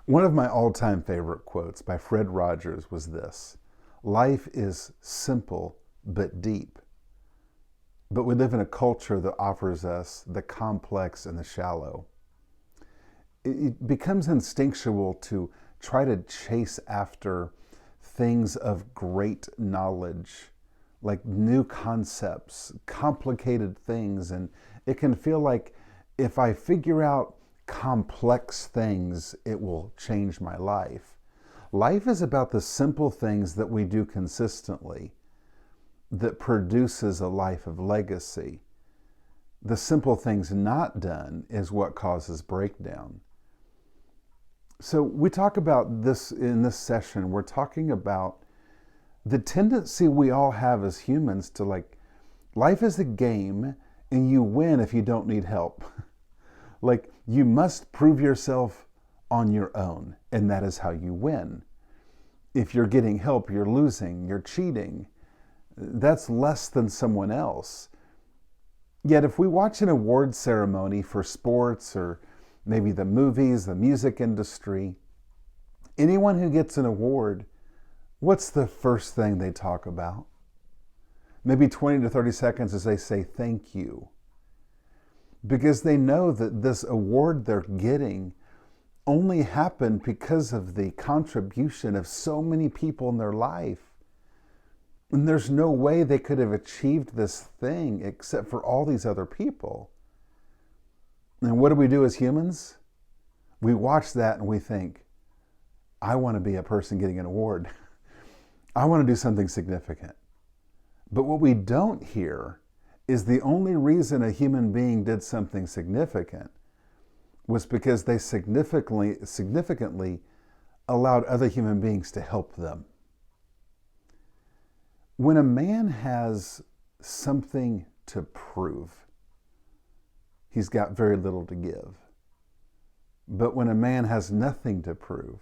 One of my all-time favorite quotes by Fred Rogers was this: "Life is simple but deep, but we live in a culture that offers us the complex and the shallow." It becomes instinctual to try to chase after things of great knowledge, like new concepts, complicated things, and it can feel like if I figure out complex things, it will change my life. Life is about the simple things that we do consistently that produces a life of legacy. The simple things not done is what causes breakdown. So we talk about this in this session. We're talking about the tendency we all have as humans to life is a game and you win if you don't need help. Like, you must prove yourself on your own, and that is how you win. If you're getting help, you're losing, you're cheating. That's less than someone else. Yet if we watch an award ceremony for sports or maybe the movies, the music industry, anyone who gets an award, what's the first thing they talk about? Maybe 20 to 30 seconds as they say thank you. Because they know that this award they're getting only happened because of the contribution of so many people in their life. And there's no way they could have achieved this thing except for all these other people. And what do we do as humans? We watch that and we think, I want to be a person getting an award. I want to do something significant. But what we don't hear is the only reason a human being did something significant was because they significantly allowed other human beings to help them. When a man has something to prove, he's got very little to give. But when a man has nothing to prove,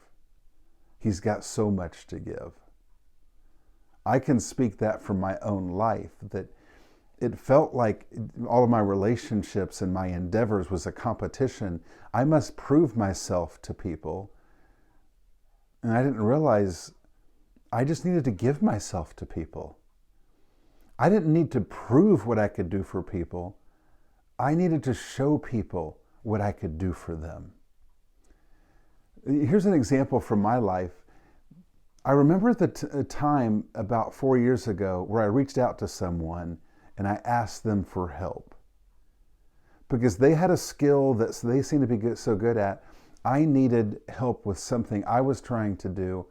he's got so much to give. I can speak that from my own life, that it felt like all of my relationships and my endeavors was a competition. I must prove myself to people. And I didn't realize I just needed to give myself to people. I didn't need to prove what I could do for people. I needed to show people what I could do for them. Here's an example from my life. I remember the time about 4 years ago where I reached out to someone and I asked them for help. Because they had a skill that they seemed to be so good at. I needed help with something I was trying to do.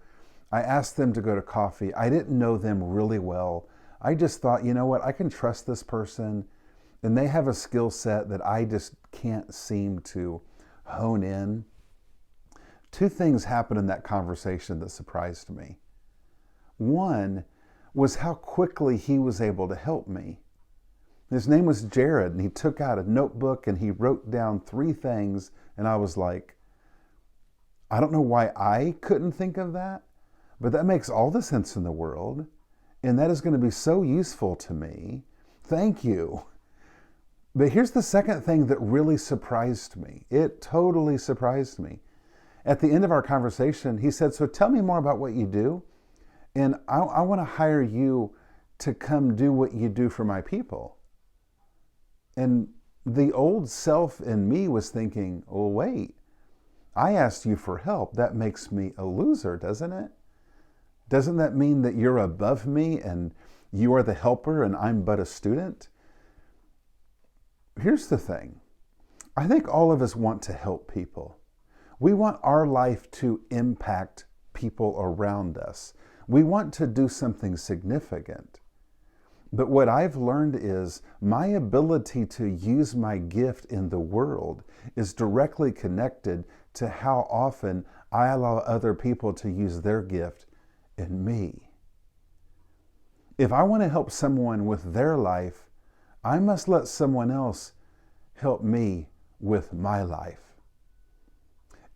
I asked them to go to coffee. I didn't know them really well. I just thought, you know what, I can trust this person, and they have a skill set that I just can't seem to hone in. Two things happened in that conversation that surprised me. One was how quickly he was able to help me. His name was Jared, and he took out a notebook and he wrote down 3 things, and I was like, I don't know why I couldn't think of that, but that makes all the sense in the world, and that is going to be so useful to me. Thank you. But here's the second thing that really surprised me. It totally surprised me. At the end of our conversation, he said, so tell me more about what you do, and I want to hire you to come do what you do for my people. And the old self in me was thinking, oh, wait, I asked you for help. That makes me a loser, doesn't it? Doesn't that mean that you're above me and you are the helper and I'm but a student? Here's the thing. I think all of us want to help people. We want our life to impact people around us. We want to do something significant. But what I've learned is my ability to use my gift in the world is directly connected to how often I allow other people to use their gift in me. If I want to help someone with their life, I must let someone else help me with my life.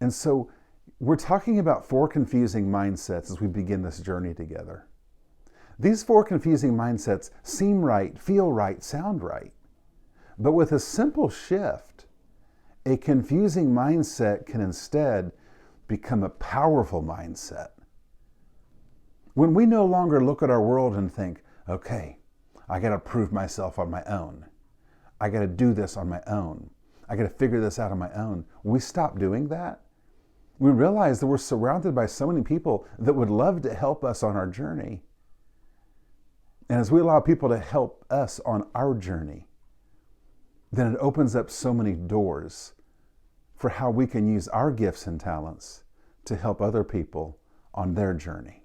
And so we're talking about 4 confusing mindsets as we begin this journey together. These 4 confusing mindsets seem right, feel right, sound right. But with a simple shift, a confusing mindset can instead become a powerful mindset. When we no longer look at our world and think, okay, I got to prove myself on my own. I got to do this on my own. I got to figure this out on my own. We stop doing that. We realize that we're surrounded by so many people that would love to help us on our journey. And as we allow people to help us on our journey, then it opens up so many doors for how we can use our gifts and talents to help other people on their journey.